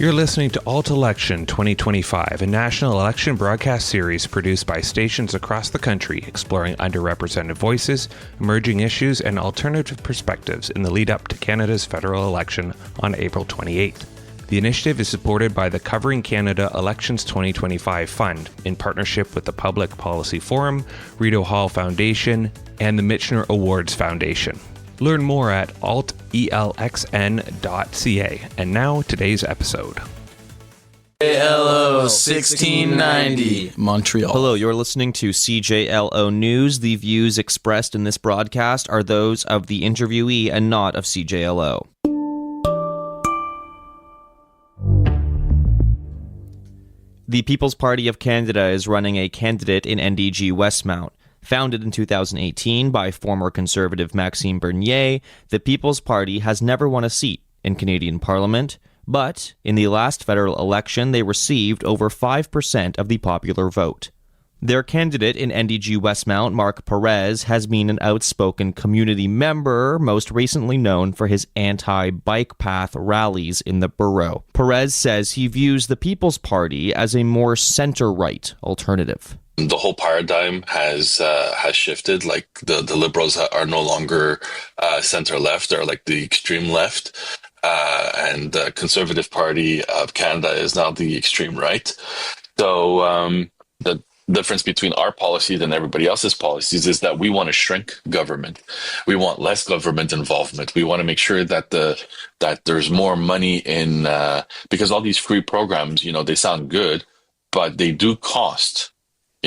You're listening to AltElxn 2025, a national election broadcast series produced by stations across the country exploring underrepresented voices, emerging issues, and alternative perspectives in the lead up to Canada's federal election on April 28th. The initiative is supported by the Covering Canada Elections 2025 Fund in partnership with the Public Policy Forum, Rideau Hall Foundation, and the Michener Awards Foundation. Learn more at AltElxn.ca. And now, today's episode. CJLO 1690, Montreal. Hello, you're listening to CJLO News. The views expressed in this broadcast are those of the interviewee and not of CJLO. The People's Party of Canada is running a candidate in NDG Westmount. Founded in 2018 by former Conservative Maxime Bernier, the People's Party has never won a seat in Canadian Parliament, but in the last federal election they received over 5% of the popular vote. Their candidate in NDG Westmount, Marc Perez, has been an outspoken community member, most recently known for his anti-bike path rallies in the borough. Perez says he views the People's Party as a more center-right alternative. The whole paradigm has shifted. Like the Liberals are no longer center left; they're like the extreme left, and the Conservative Party of Canada is now the extreme right. So the difference between our policies and everybody else's policies is that we want to shrink government. We want less government involvement. We want to make sure that that there's more money in because all these free programs, they sound good, but they do cost.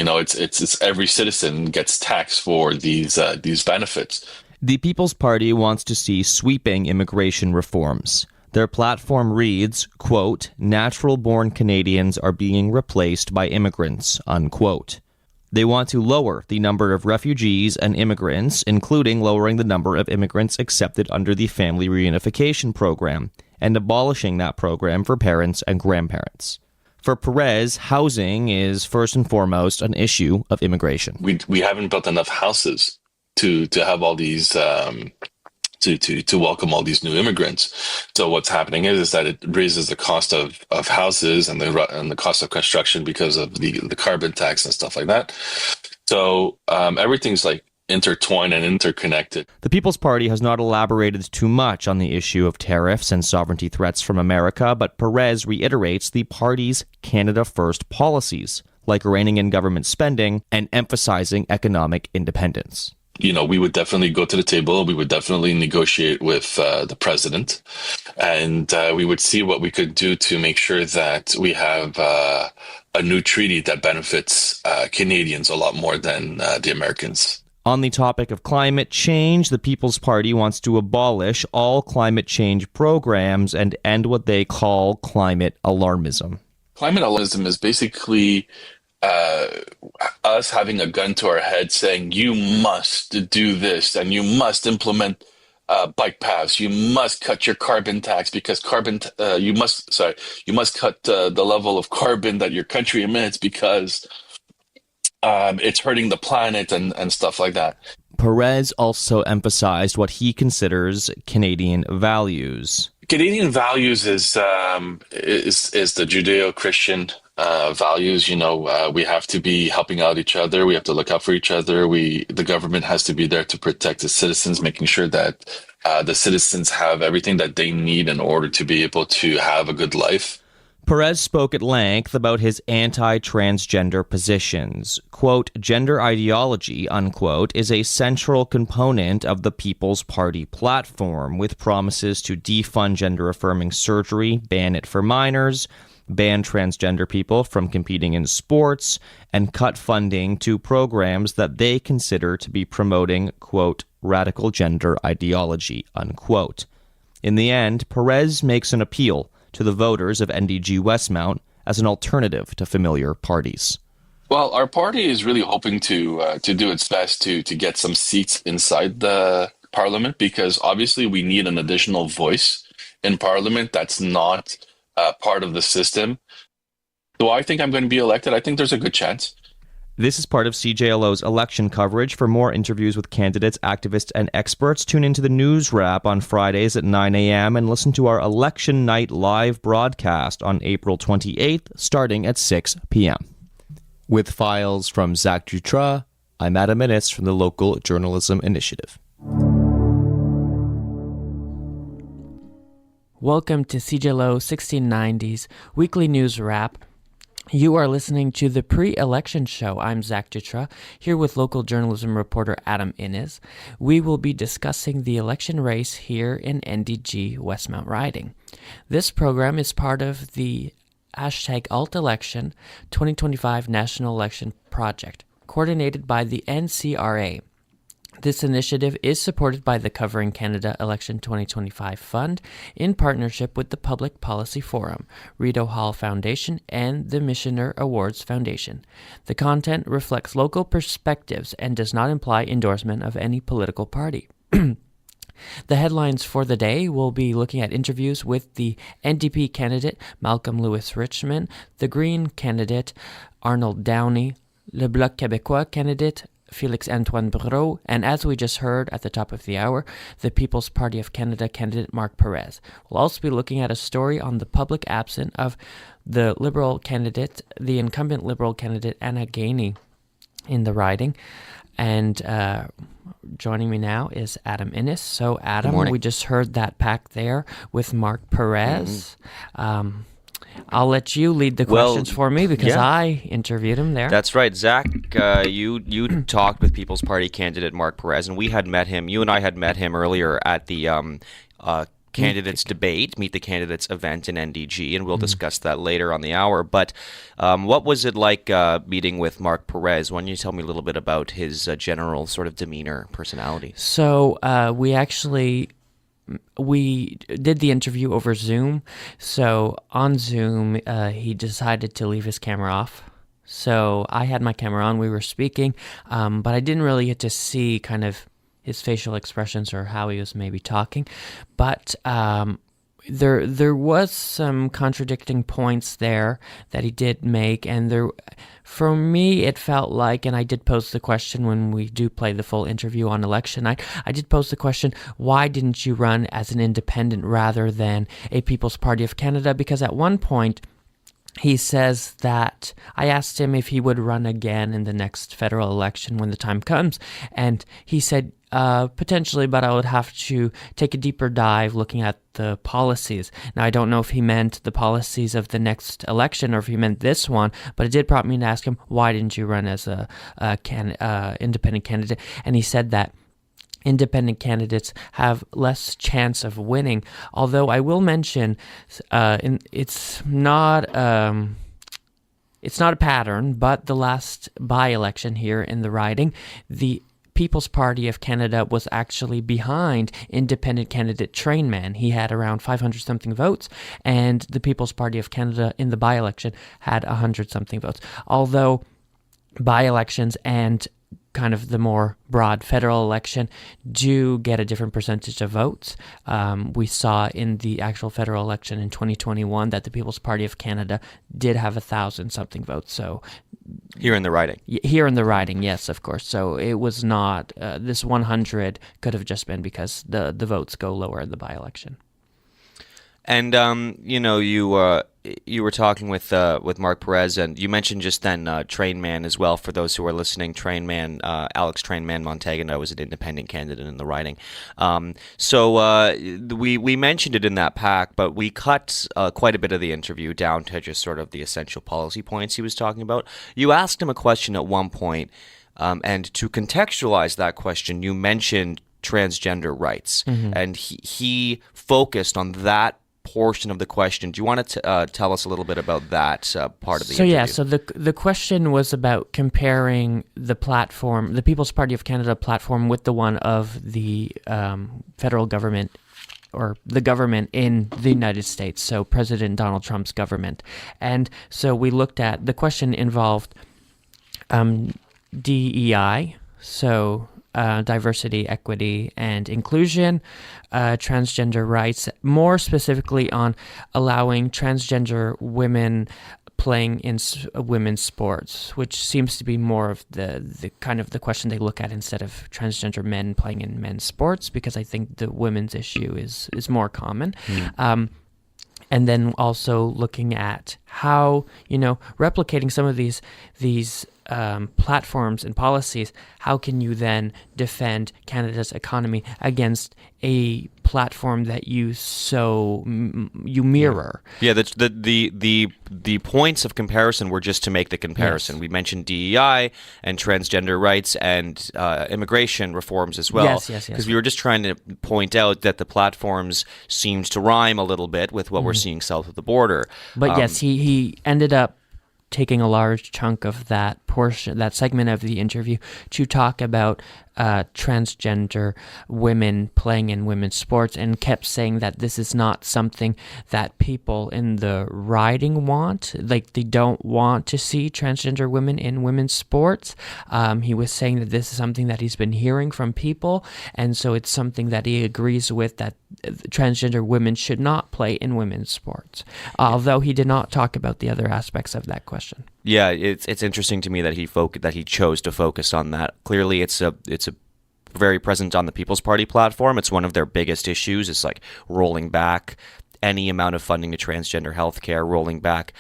It's every citizen gets taxed for these benefits. The People's Party wants to see sweeping immigration reforms. Their platform reads, quote, "Natural-born Canadians are being replaced by immigrants," unquote. They want to lower the number of refugees and immigrants, including lowering the number of immigrants accepted under the Family Reunification Program, and abolishing that program for parents and grandparents. For Perez, housing is first and foremost an issue of immigration. We haven't built enough houses to have all these to welcome all these new immigrants. So what's happening is that it raises the cost of houses and the cost of construction because of the carbon tax and stuff like that. So everything's like intertwined and interconnected. The People's Party has not elaborated too much on the issue of tariffs and sovereignty threats from America, but Perez reiterates the party's Canada First policies, like reining in government spending and emphasizing economic independence. We would definitely go to the table. We would definitely negotiate with the president, and we would see what we could do to make sure that we have a new treaty that benefits Canadians a lot more than the Americans. On the topic of climate change, the People's Party wants to abolish all climate change programs and end what they call climate alarmism. Climate alarmism is basically us having a gun to our head saying, you must do this and you must implement bike paths. You must cut your carbon tax because you must cut the level of carbon that your country emits because it's hurting the planet and stuff like that. Perez also emphasized what he considers Canadian values. Canadian values is the Judeo-Christian values. We have to be helping out each other. We have to look out for each other. The government has to be there to protect the citizens, making sure that the citizens have everything that they need in order to be able to have a good life. Perez spoke at length about his anti-transgender positions. Quote, "Gender ideology," unquote, is a central component of the People's Party platform, with promises to defund gender-affirming surgery, ban it for minors, ban transgender people from competing in sports, and cut funding to programs that they consider to be promoting, quote, "radical gender ideology," unquote. In the end, Perez makes an appeal to the voters of NDG Westmount as an alternative to familiar parties. Well, our party is really hoping to do its best to get some seats inside the parliament, because obviously we need an additional voice in parliament that's not part of the system. Do I think I'm going to be elected? I think there's a good chance. This is part of CJLO's election coverage. For more interviews with candidates, activists, and experts, tune into the News Wrap on Fridays at 9 a.m. and listen to our Election Night live broadcast on April 28th, starting at 6 p.m. With files from Zach Dutra, I'm Adam Innes from the Local Journalism Initiative. Welcome to CJLO 1690's weekly news wrap. You are listening to the pre-election show. I'm Zach Dutra, here with local journalism reporter Adam Innes. We will be discussing the election race here in NDG Westmount riding. This program is part of the #AltElxn 2025 National Election Project, coordinated by the NCRA. This initiative is supported by the Covering Canada Election 2025 Fund in partnership with the Public Policy Forum, Rideau Hall Foundation, and the Missioner Awards Foundation. The content reflects local perspectives and does not imply endorsement of any political party. The headlines for the day will be looking at interviews with the NDP candidate Malcolm Lewis Richmond, the Green candidate Arnold Downey, Le Bloc Québécois candidate Félix-Antoine Brault, and as we just heard at the top of the hour, the People's Party of Canada candidate Marc Perez. We'll also be looking at a story on the public absence of the Liberal candidate, the incumbent Liberal candidate Anna Gainey in the riding. And joining me now is Adam Innes. So Adam, we just heard that pack there with Marc Perez. I'll let you lead the questions for me because I interviewed him there. That's right. Zach, you talked with People's Party candidate Marc Perez, and we had met him. You and I had met him earlier at the candidates debate, Meet the Candidates event in NDG, and we'll discuss that later on the hour. But what was it like meeting with Marc Perez? Why don't you tell me a little bit about his general sort of demeanor, personality? So we did the interview over Zoom. So on Zoom, he decided to leave his camera off. So I had my camera on, we were speaking, but I didn't really get to see kind of his facial expressions or how he was maybe talking. But there was some contradicting points there that he did make, and for me, it felt like, and I did pose the question when we do play the full interview on election night, I did pose the question, why didn't you run as an independent rather than a People's Party of Canada? Because at one point, he says that I asked him if he would run again in the next federal election when the time comes, and he said, potentially, but I would have to take a deeper dive looking at the policies. Now, I don't know if he meant the policies of the next election or if he meant this one, but it did prompt me to ask him, why didn't you run as a independent candidate? And he said that independent candidates have less chance of winning, although I will mention it's not a pattern, but the last by-election here in the riding, the People's Party of Canada was actually behind independent candidate Trainman. He had around 500-something votes, and the People's Party of Canada in the by-election had 100-something votes. Although by-elections and kind of the more broad federal election do get a different percentage of votes. We saw in the actual federal election in 2021 that the People's Party of Canada did have 1,000-something votes. So here in the riding. Here in the riding, yes, of course. So it was not, this 100 could have just been because the votes go lower in the by-election. And you were talking with Marc Perez, and you mentioned just then Trainman as well. For those who are listening, Trainman, Alex Trainman Montaguena was an independent candidate in the riding. So we mentioned it in that pack, but we cut quite a bit of the interview down to just sort of the essential policy points he was talking about. You asked him a question at one point, and to contextualize that question, you mentioned transgender rights, and he focused on that portion of the question. Do you want to tell us a little bit about that part of the interview? So the question was about comparing the platform, the People's Party of Canada platform, with the one of the federal government or the government in the United States, so President Donald Trump's government. And so we looked at, the question involved DEI, so diversity, equity, and inclusion, transgender rights, more specifically on allowing transgender women playing in women's sports, which seems to be more of the kind of the question they look at instead of transgender men playing in men's sports, because I think the women's issue is more common. And then also looking at how, replicating some of these platforms and policies, how can you then defend Canada's economy against a platform that you mirror? Yeah, the points of comparison were just to make the comparison. Yes. We mentioned DEI and transgender rights and immigration reforms as well. Yes. Because we were just trying to point out that the platforms seemed to rhyme a little bit with what we're seeing south of the border. But yes, he ended up taking a large chunk of that portion, that segment of the interview, to talk about transgender women playing in women's sports, and kept saying that this is not something that people in the riding want. Like, they don't want to see transgender women in women's sports. He was saying that this is something that he's been hearing from people, and so it's something that he agrees with, that transgender women should not play in women's sports. Although he did not talk about the other aspects of that question. Yeah, it's interesting to me that he chose to focus on that. Clearly, it's very present on the People's Party platform. It's one of their biggest issues. It's like rolling back any amount of funding to transgender healthcare, rolling back,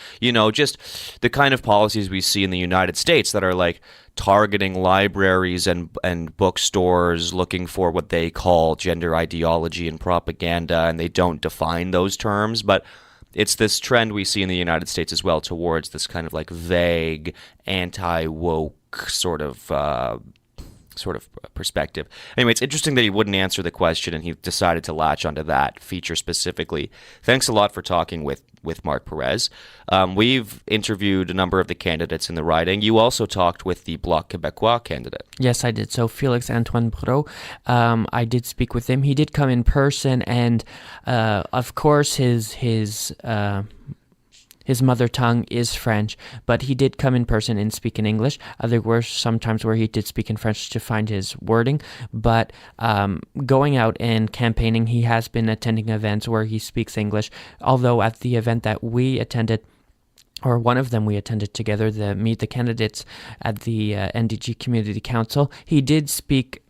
just the kind of policies we see in the United States that are like targeting libraries and bookstores, looking for what they call gender ideology and propaganda, and they don't define those terms, but it's this trend we see in the United States as well towards this kind of like vague, anti-woke sort of perspective. Anyway, it's interesting that he wouldn't answer the question and he decided to latch onto that feature specifically. Thanks a lot for talking with Marc Perez. We've interviewed a number of the candidates in the riding. You also talked with the Bloc Québécois candidate. Yes, I did. So Félix Antoine Brault, I did speak with him. He did come in person, and of course his mother tongue is French, but he did come in person and speak in English. There were some times where he did speak in French to find his wording, but going out and campaigning, he has been attending events where he speaks English, although at the event that we attended, or one of them we attended together, the Meet the Candidates at the NDG Community Council, he did speak,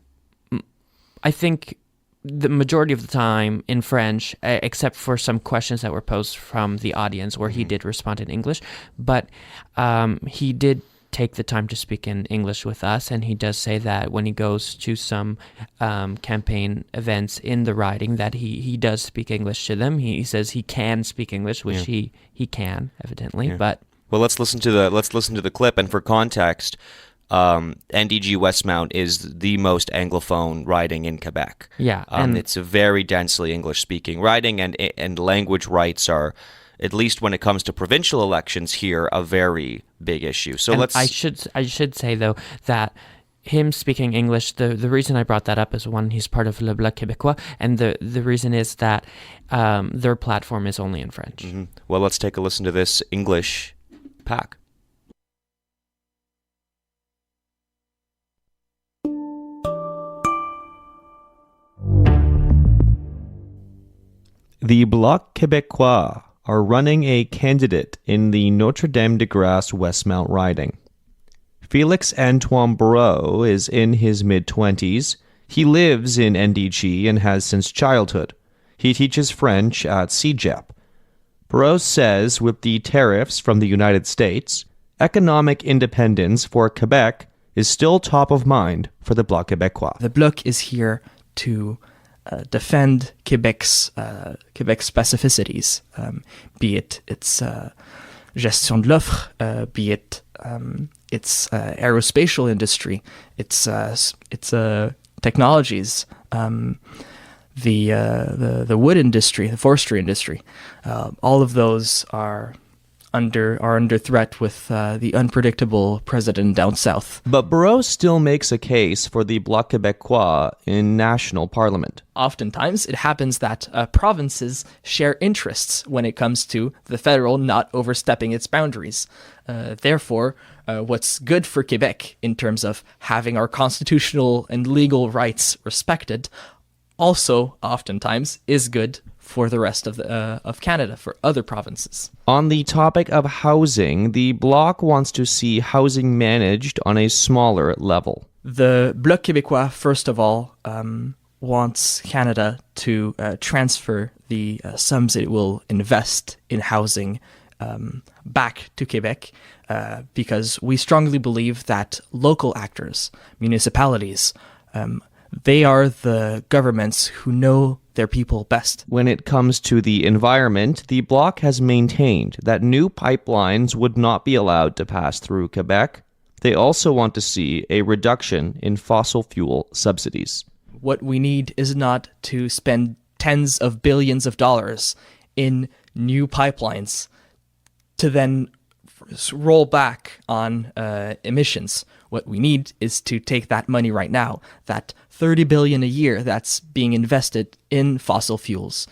I think, the majority of the time in French, except for some questions that were posed from the audience where he did respond in English. But he did take the time to speak in English with us, and he does say that when he goes to some campaign events in the riding that he does speak English to them. He says he can speak English, which he can, evidently. But well, let's listen to the clip, and for context, NDG Westmount is the most Anglophone riding in Quebec. Yeah, and it's a very densely English-speaking riding, and language rights are, at least when it comes to provincial elections here, a very big issue. So I should say though that him speaking English, the reason I brought that up is, one, he's part of Le Bloc Québécois, and the reason is that their platform is only in French. Mm-hmm. Well, let's take a listen to this English pack. The Bloc Québécois are running a candidate in the Notre-Dame-de-Grâce Westmount riding. Félix Antoine Brault is in his mid-20s. He lives in NDG and has since childhood. He teaches French at CJEP. Brault says with the tariffs from the United States, economic independence for Quebec is still top of mind for the Bloc Québécois. The Bloc is here to defend Quebec's specificities, be it its gestion de l'offre, be it its aerospatial industry, its technologies, the wood industry, the forestry industry. All of those are under threat with the unpredictable president down south. But Brault still makes a case for the Bloc Québécois in national parliament. Oftentimes, it happens that provinces share interests when it comes to the federal not overstepping its boundaries. Therefore, what's good for Quebec in terms of having our constitutional and legal rights respected also oftentimes is good for the rest of Canada, for other provinces. On the topic of housing, the Bloc wants to see housing managed on a smaller level. The Bloc Québécois, first of all, wants Canada to transfer the sums it will invest in housing back to Quebec, because we strongly believe that local actors, municipalities, they are the governments who know their people best. When it comes to the environment, the Bloc has maintained that new pipelines would not be allowed to pass through Quebec. They also want to see a reduction in fossil fuel subsidies. What we need is not to spend tens of billions of dollars in new pipelines to then roll back on emissions. What we need is to take that money right now, that $30 billion a year that's being invested in fossil fuels,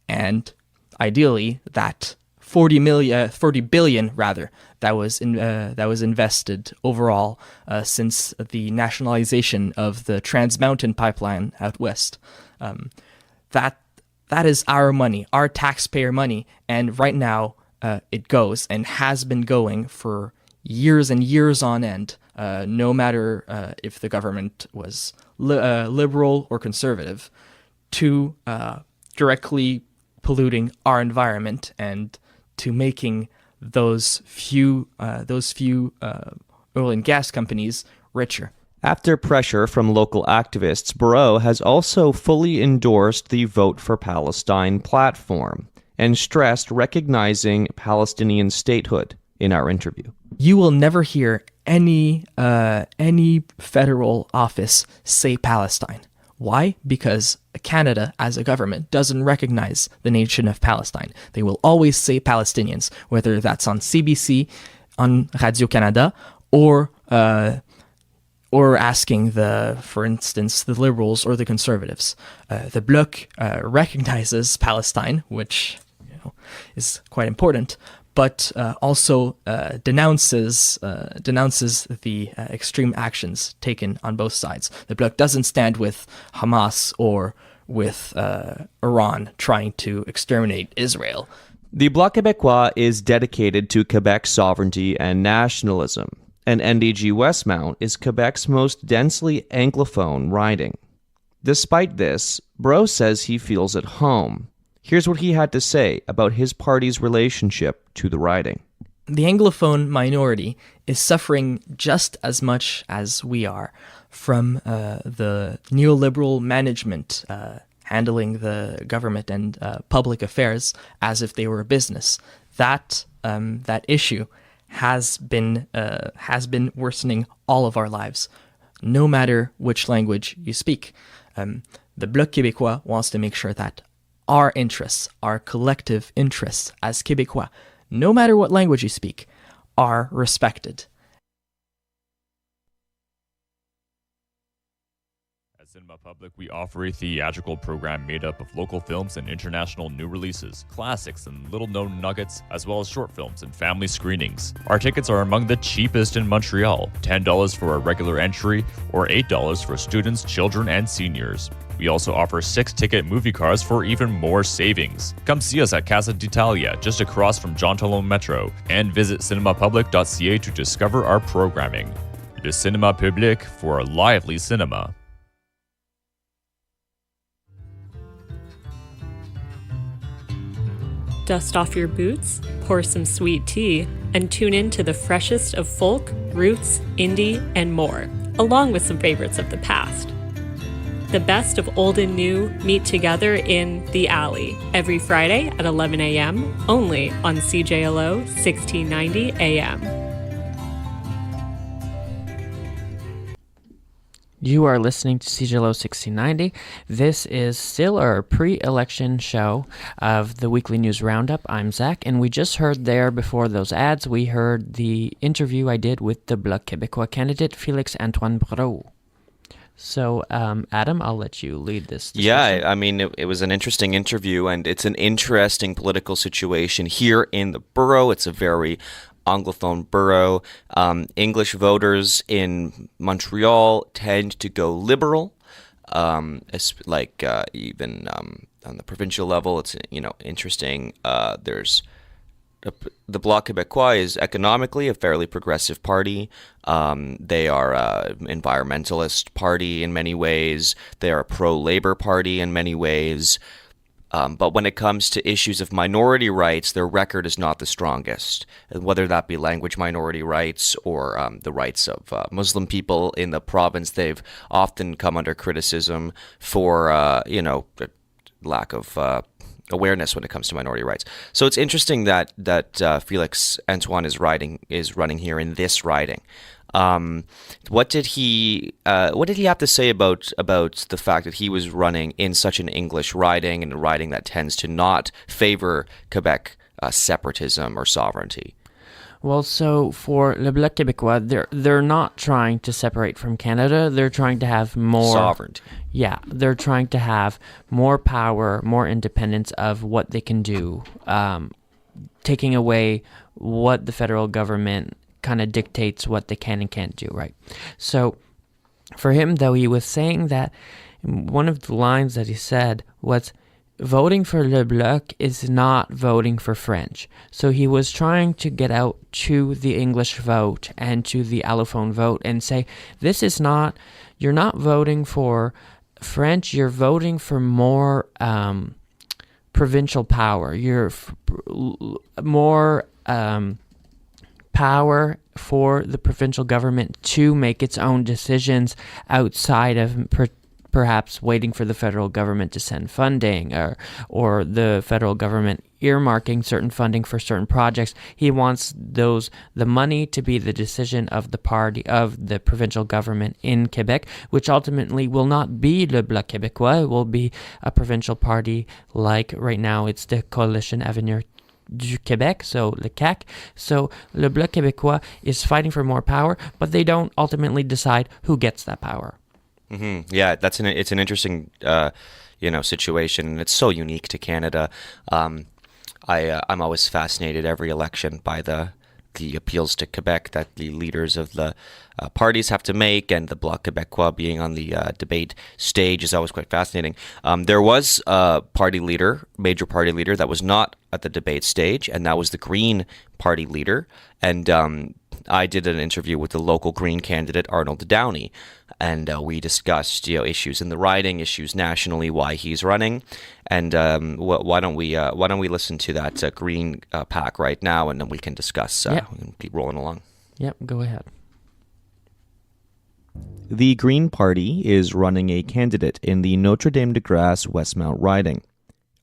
and ideally that 40 billion rather that was invested overall since the nationalization of the Trans Mountain pipeline out west. That is our money, our taxpayer money, and right now it goes and has been going for years and years on end, no matter if the government was liberal or conservative, to directly polluting our environment and to making those few oil and gas companies richer. After pressure from local activists, Barreau has also fully endorsed the Vote for Palestine platform and stressed recognizing Palestinian statehood in our interview. You will never hear any federal office say Palestine. Why? Because Canada, as a government, doesn't recognize the nation of Palestine. They will always say Palestinians, whether that's on CBC, on Radio-Canada, or asking for instance, the Liberals or the Conservatives. The Bloc recognizes Palestine, which is quite important, but also denounces the extreme actions taken on both sides. The Bloc doesn't stand with Hamas or with Iran trying to exterminate Israel. The Bloc Québécois is dedicated to Quebec's sovereignty and nationalism, and NDG Westmount is Quebec's most densely Anglophone riding. Despite this, Barreau says he feels at home. Here's what he had to say about his party's relationship to the riding. The Anglophone minority is suffering just as much as we are from the neoliberal management handling the government and public affairs as if they were a business. That issue has been worsening all of our lives, no matter which language you speak. The Bloc Québécois wants to make sure that our interests, our collective interests as Québécois, no matter what language you speak, are respected. At Cinema Public, we offer a theatrical program made up of local films and international new releases, classics and little-known nuggets, as well as short films and family screenings. Our tickets are among the cheapest in Montreal, $10 for a regular entry or $8 for students, children, and seniors. We also offer 6-ticket movie cards for even more savings. Come see us at Casa d'Italia, just across from Jean Talon Metro, and visit cinemapublic.ca to discover our programming. Le Cinéma Public for a lively cinema. Dust off your boots, pour some sweet tea, and tune in to the freshest of folk, roots, indie, and more, along with some favorites of the past. The best of old and new meet together in The Alley every Friday at 11 a.m., only on CJLO 1690 AM. You are listening to CJLO 1690. This is still our pre-election show of the Weekly News Roundup. I'm Zach, and we just heard there before those ads, we heard the interview I did with the Bloc Québécois candidate, Félix-Antoine Brault. So, Adam, I'll let you lead this discussion. Yeah, I mean, it was an interesting interview, and it's an interesting political situation here in the borough. It's a very Anglophone borough. English voters in Montreal tend to go liberal. Even on the provincial level, it's interesting. There's the Bloc Québécois is economically a fairly progressive party. They are an environmentalist party in many ways. They are a pro-labor party in many ways. But when it comes to issues of minority rights, their record is not the strongest, whether that be language minority rights or the rights of Muslim people in the province. They've often come under criticism for, lack of awareness when it comes to minority rights. So it's interesting that Félix Antoine is running here in this riding. What did he have to say about the fact that he was running in such an English riding, and a riding that tends to not favor Quebec separatism or sovereignty? Well, so for Le Bloc Québécois, they're not trying to separate from Canada. They're trying to have more sovereignty. Yeah, they're trying to have more power, more independence of what they can do, taking away what the federal government kind of dictates what they can and can't do, right? So for him, though, he was saying that one of the lines that he said was, voting for Le Bloc is not voting for French. So he was trying to get out to the English vote and to the allophone vote and say, this is not, you're not voting for French, you're voting for more provincial power. You're more power for the provincial government to make its own decisions outside of perhaps waiting for the federal government to send funding or the federal government earmarking certain funding for certain projects. He wants the money to be the decision of the party, of the provincial government in Quebec, which ultimately will not be Le Bloc Québécois. It will be a provincial party like right now it's the Coalition Avenir du Québec, so le CAQ. So Le Bloc Québécois is fighting for more power, but they don't ultimately decide who gets that power. Mm-hmm. Yeah, it's an interesting situation, and it's so unique to Canada. I'm always fascinated every election by the appeals to Quebec that the leaders of the parties have to make, and the Bloc Québécois being on the debate stage is always quite fascinating. There was a major party leader that was not at the debate stage, and that was the Green Party leader. And I did an interview with the local Green candidate, Arnold Downey, and we discussed issues in the riding, issues nationally, why he's running, and why don't we listen to that Green pack right now, and then we can discuss. We can keep rolling along. Yep, go ahead. The Green Party is running a candidate in the Notre Dame de Grâce Westmount riding.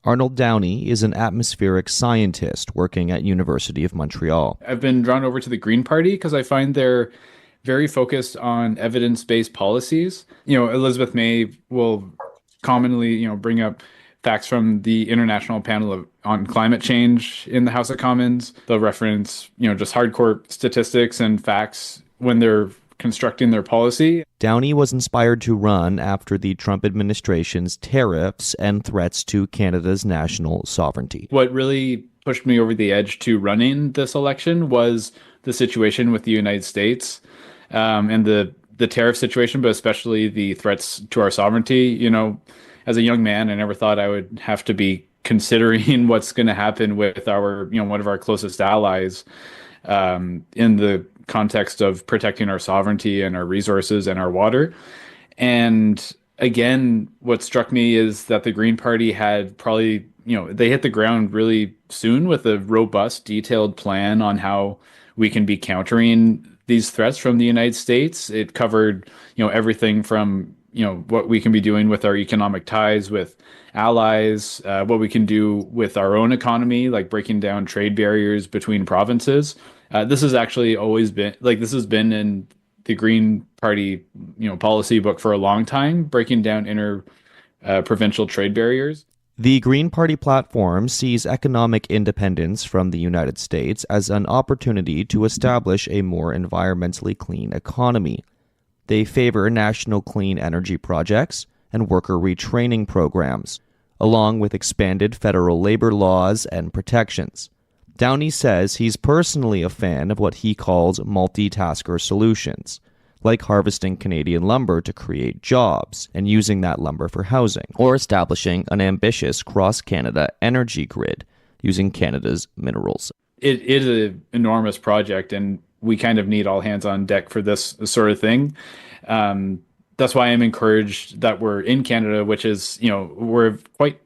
Arnold Downey is an atmospheric scientist working at University of Montreal. I've been drawn over to the Green Party because I find they're very focused on evidence-based policies. Elizabeth May will commonly, bring up facts from the International Panel on Climate Change in the House of Commons. They'll reference, just hardcore statistics and facts when they're constructing their policy. Downey was inspired to run after the Trump administration's tariffs and threats to Canada's national sovereignty. What really pushed me over the edge to running this election was the situation with the United States and the tariff situation, but especially the threats to our sovereignty. As a young man, I never thought I would have to be considering what's going to happen with our, one of our closest allies in the context of protecting our sovereignty and our resources and our water. And again, what struck me is that the Green Party had probably, they hit the ground really soon with a robust, detailed plan on how we can be countering these threats from the United States. It covered, everything from, what we can be doing with our economic ties with allies, what we can do with our own economy, like breaking down trade barriers between provinces. This has actually always been, this has been in the Green Party, policy book for a long time, breaking down provincial trade barriers. The Green Party platform sees economic independence from the United States as an opportunity to establish a more environmentally clean economy. They favor national clean energy projects and worker retraining programs, along with expanded federal labor laws and protections. Downey says he's personally a fan of what he calls multitasker solutions, like harvesting Canadian lumber to create jobs and using that lumber for housing, or establishing an ambitious cross-Canada energy grid using Canada's minerals. It is an enormous project, and we kind of need all hands on deck for this sort of thing. That's why I'm encouraged that we're in Canada, which is, we're quite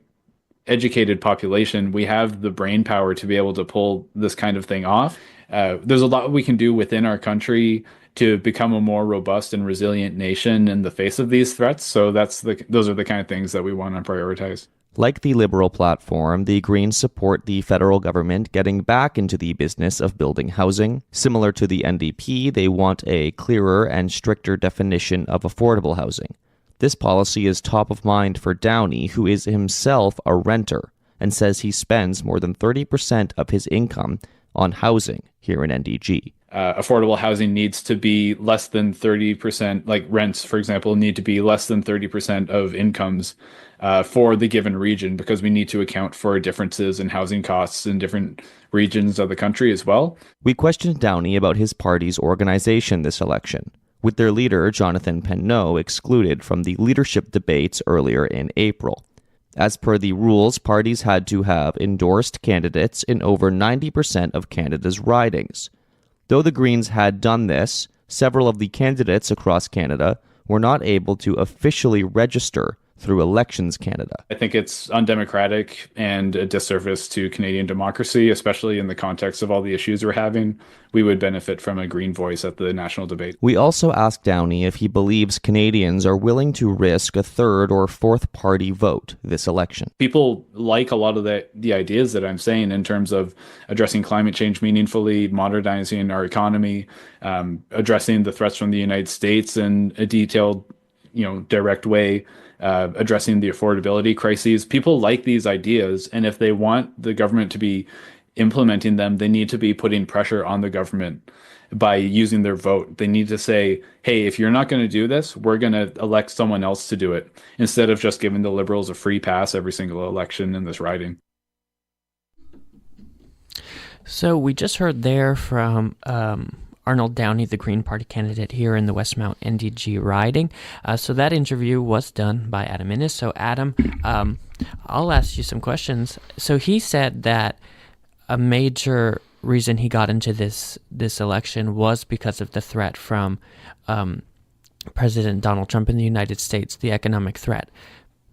educated population. We have the brain power to be able to pull this kind of thing off. There's a lot we can do within our country to become a more robust and resilient nation in the face of these threats. So those are the kind of things that we want to prioritize. Like the Liberal platform, the Greens support the federal government getting back into the business of building housing. Similar to the NDP, they want a clearer and stricter definition of affordable housing. This policy is top of mind for Downey, who is himself a renter and says he spends more than 30% of his income on housing here in NDG. Affordable housing needs to be less than 30%, like rents, for example, need to be less than 30% of incomes for the given region, because we need to account for differences in housing costs in different regions of the country as well. We questioned Downey about his party's organization this election, with their leader, Jonathan Penneau, excluded from the leadership debates earlier in April. As per the rules, parties had to have endorsed candidates in over 90% of Canada's ridings. Though the Greens had done this, several of the candidates across Canada were not able to officially register through Elections Canada. I think it's undemocratic and a disservice to Canadian democracy, especially in the context of all the issues we're having. We would benefit from a Green voice at the national debate. We also asked Downey if he believes Canadians are willing to risk a third or fourth party vote this election. People like a lot of the ideas that I'm saying in terms of addressing climate change meaningfully, modernizing our economy, addressing the threats from the United States in a detailed, direct way, addressing the affordability crises. People like these ideas, and if they want the government to be implementing them, they need to be putting pressure on the government by using their vote. They need to say, hey, if you're not going to do this, we're going to elect someone else to do it, instead of just giving the Liberals a free pass every single election in this riding. So we just heard there from Arnold Downey, the Green Party candidate here in the Westmount NDG riding. So that interview was done by Adam Innes. So Adam, I'll ask you some questions. So he said that a major reason he got into this election was because of the threat from President Donald Trump in the United States, the economic threat.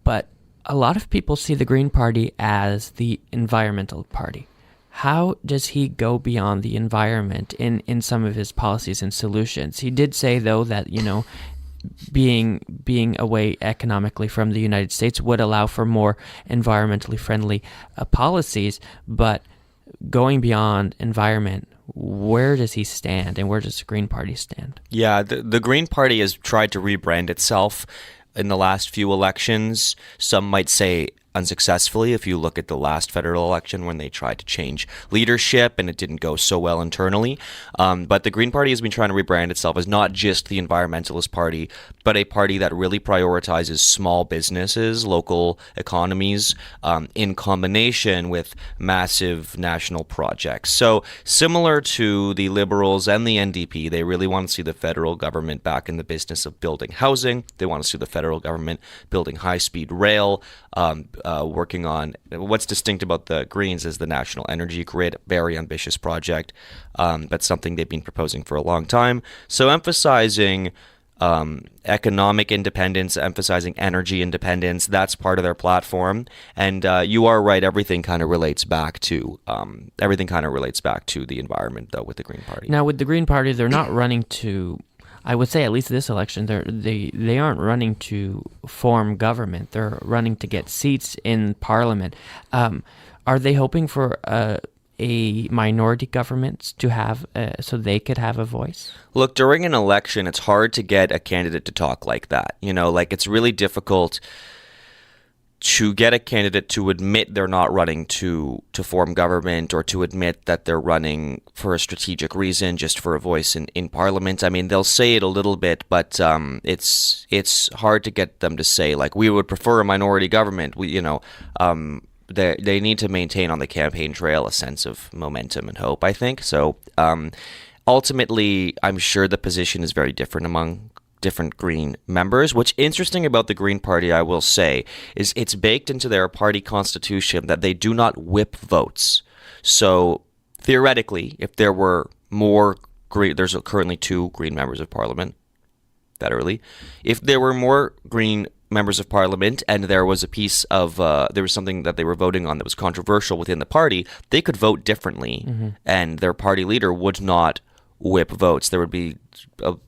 But a lot of people see the Green Party as the environmental party. How does he go beyond the environment in some of his policies and solutions? He did say, though, that, being away economically from the United States would allow for more environmentally friendly policies, but going beyond environment, where does he stand, and where does the Green Party stand? Yeah, the Green Party has tried to rebrand itself in the last few elections. Some might say unsuccessfully, if you look at the last federal election when they tried to change leadership and it didn't go so well internally. But the Green Party has been trying to rebrand itself as not just the environmentalist party, but a party that really prioritizes small businesses, local economies, in combination with massive national projects. So similar to the Liberals and the NDP, they really want to see the federal government back in the business of building housing. They want to see the federal government building high-speed rail, working on what's distinct about the Greens is the national energy grid, very ambitious project. That's something they've been proposing for a long time. So emphasizing economic independence, emphasizing energy independence, that's part of their platform. And you are right, everything kind of relates back to the environment, though, with the Green Party. Now, with the Green Party, they're not running to, I would say, at least this election, they aren't running to form government. They're running to get seats in Parliament. Are they hoping for a minority government to have, so they could have a voice? Look, during an election, it's hard to get a candidate to talk like that. It's really difficult to get a candidate to admit they're not running to form government, or to admit that they're running for a strategic reason, just for a voice in Parliament. I mean, they'll say it a little bit, but it's hard to get them to say, like, we would prefer a minority government. They need to maintain on the campaign trail a sense of momentum and hope, I think. So ultimately, I'm sure the position is very different among different Green members. What's interesting about the Green Party, I will say, is it's baked into their party constitution that they do not whip votes. So theoretically, if there were more Green, there's currently 2 Green members of Parliament federally. If there were more Green members of Parliament and there was a piece of there was something that they were voting on that was controversial within the party, they could vote differently, and their party leader would not whip votes. There would be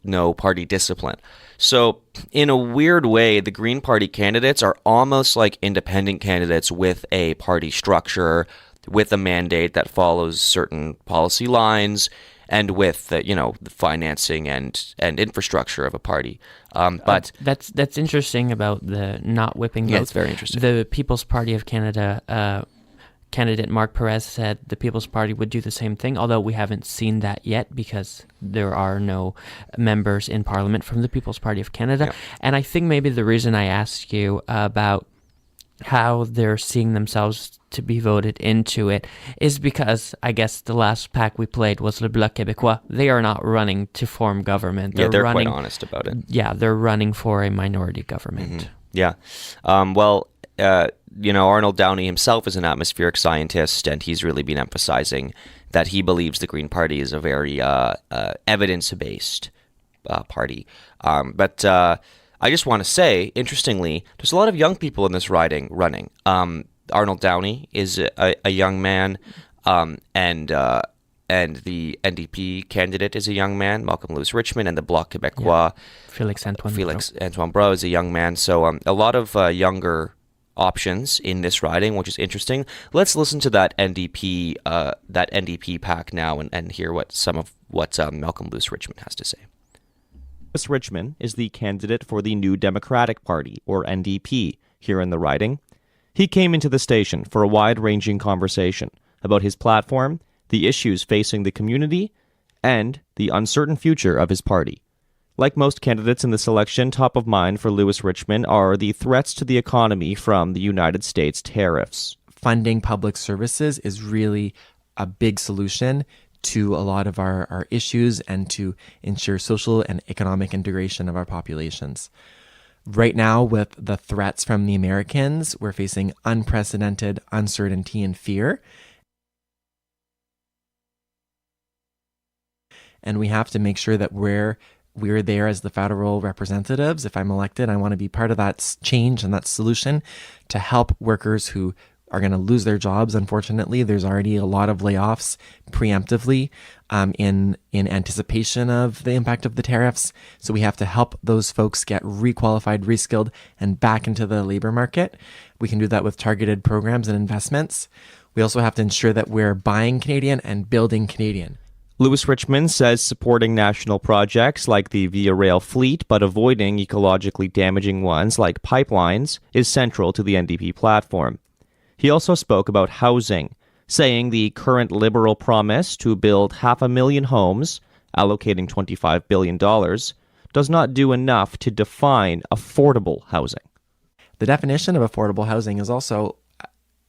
no party discipline. So in a weird way, the Green Party candidates are almost like independent candidates with a party structure, with a mandate that follows certain policy lines, and with the financing and infrastructure of a party. But that's interesting about the not whipping votes. Yeah, it's very interesting. The People's Party of Canada candidate Mark Perez said the People's Party would do the same thing, although we haven't seen that yet because there are no members in Parliament from the People's Party of Canada. Yeah. And I think maybe the reason I asked you about how they're seeing themselves to be voted into it is because I guess the last pack we played was Le Bloc Québécois. They are not running to form government. They're running, quite honest about it. Yeah, they're running for a minority government. Yeah. Arnold Downey himself is an atmospheric scientist, and he's really been emphasizing that he believes the Green Party is a very evidence-based party. But I just want to say, interestingly, there's a lot of young people in this riding running. Arnold Downey is a young man, and the NDP candidate is a young man, Malcolm Lewis Richmond, and the Bloc Québécois, Félix Antoine Brault is a young man. So a lot of younger options in this riding, which is interesting. Let's listen to that NDP pack now and hear what Malcolm Lewis Richmond has to say. Lewis Richmond is the candidate for the New Democratic Party, or NDP, here in the riding. He came into the station for a wide-ranging conversation about his platform, the issues facing the community, and the uncertain future of his party. Like most candidates in this election, top of mind for Lewis Richmond are the threats to the economy from the United States tariffs. Funding public services is really a big solution to a lot of our issues and to ensure social and economic integration of our populations. Right now, with the threats from the Americans, we're facing unprecedented uncertainty and fear. And we have to make sure that we're there as the federal representatives. If I'm elected, I want to be part of that change and that solution to help workers who are going to lose their jobs. Unfortunately, there's already a lot of layoffs preemptively in anticipation of the impact of the tariffs. So we have to help those folks get requalified, reskilled, and back into the labor market. We can do that with targeted programs and investments. We also have to ensure that we're buying Canadian and building Canadian. Lewis Richmond says supporting national projects like the Via Rail fleet but avoiding ecologically damaging ones like pipelines is central to the NDP platform. He also spoke about housing, saying the current Liberal promise to build 500,000 homes, allocating $25 billion, does not do enough to define affordable housing. The definition of affordable housing is also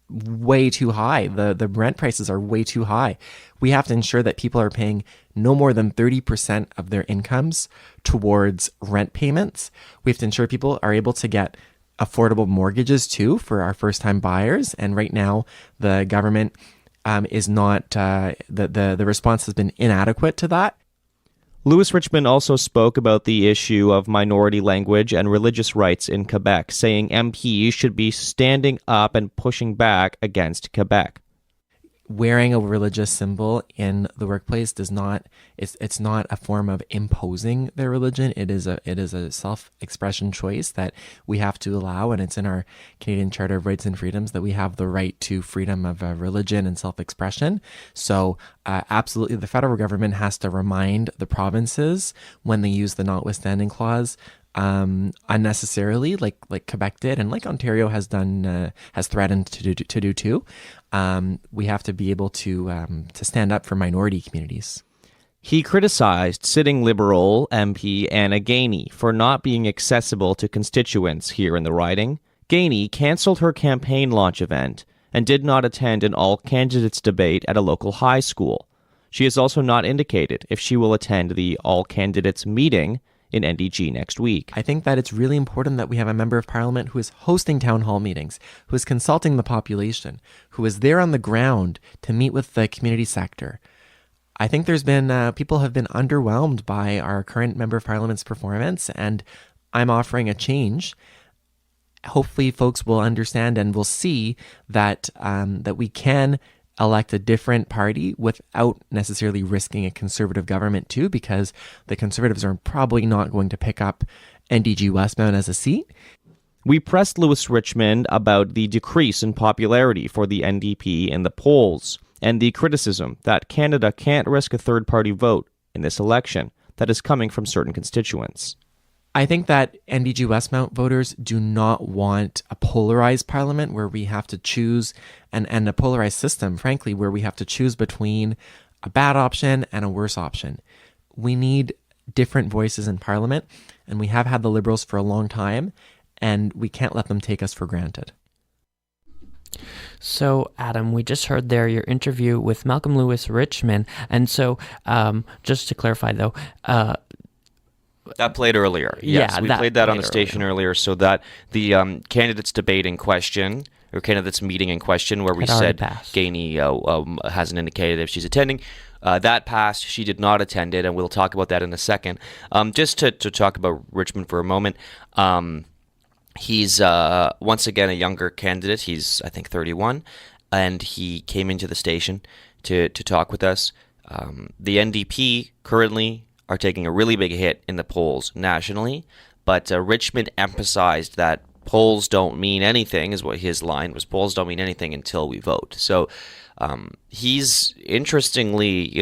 way too high. The rent prices are way too high. We have to ensure that people are paying no more than 30% of their incomes towards rent payments. We have to ensure people are able to get affordable mortgages too for our first-time buyers. And right now, the government is not, the response has been inadequate to that. Lewis Richmond also spoke about the issue of minority language and religious rights in Quebec, saying MPs should be standing up and pushing back against Quebec. Wearing a religious symbol in the workplace does not, it's not a form of imposing their religion. It is a self-expression choice that we have to allow, and it's in our Canadian Charter of Rights and Freedoms that we have the right to freedom of religion and self-expression. So absolutely, the federal government has to remind the provinces when they use the notwithstanding clause unnecessarily, like Quebec did, and like Ontario has done, has threatened to do too. We have to be able to stand up for minority communities. He criticized sitting Liberal MP Anna Gainey for not being accessible to constituents here in the riding. Gainey cancelled her campaign launch event and did not attend an all-candidates debate at a local high school. She has also not indicated if she will attend the all candidates meeting in NDG next week. I think that it's really important that we have a member of parliament who is hosting town hall meetings, who is consulting the population, who is there on the ground to meet with the community sector. I think there's been, people have been underwhelmed by our current member of parliament's performance, and I'm offering a change. Hopefully folks will understand and will see that, that we can elect a different party without necessarily risking a conservative government too, because the Conservatives are probably not going to pick up NDG Westmount as a seat. We pressed Louis Richmond about the decrease in popularity for the NDP in the polls and the criticism that Canada can't risk a third-party vote in this election that is coming from certain constituents. I think that NDG Westmount voters do not want a polarized parliament where we have to choose, and a polarized system, frankly, where we have to choose between a bad option and a worse option. We need different voices in parliament, and we have had the Liberals for a long time, and we can't let them take us for granted. So, Adam, we just heard there your interview with Malcolm Louis Richmond, and so just to clarify, though, that played earlier. Yes, yeah, we played that on the station earlier, so that the candidates debate in question, or candidates meeting in question, where we said Gainey hasn't indicated if she's attending. That passed. She did not attend it, and we'll talk about that in a second. Just to talk about Richmond for a moment, he's once again a younger candidate. He's, I think, 31, and he came into the station to talk with us. The NDP currently are taking a really big hit in the polls nationally, but Richmond emphasized that polls don't mean anything, is what his line was. Polls don't mean anything until we vote. So he's interestingly,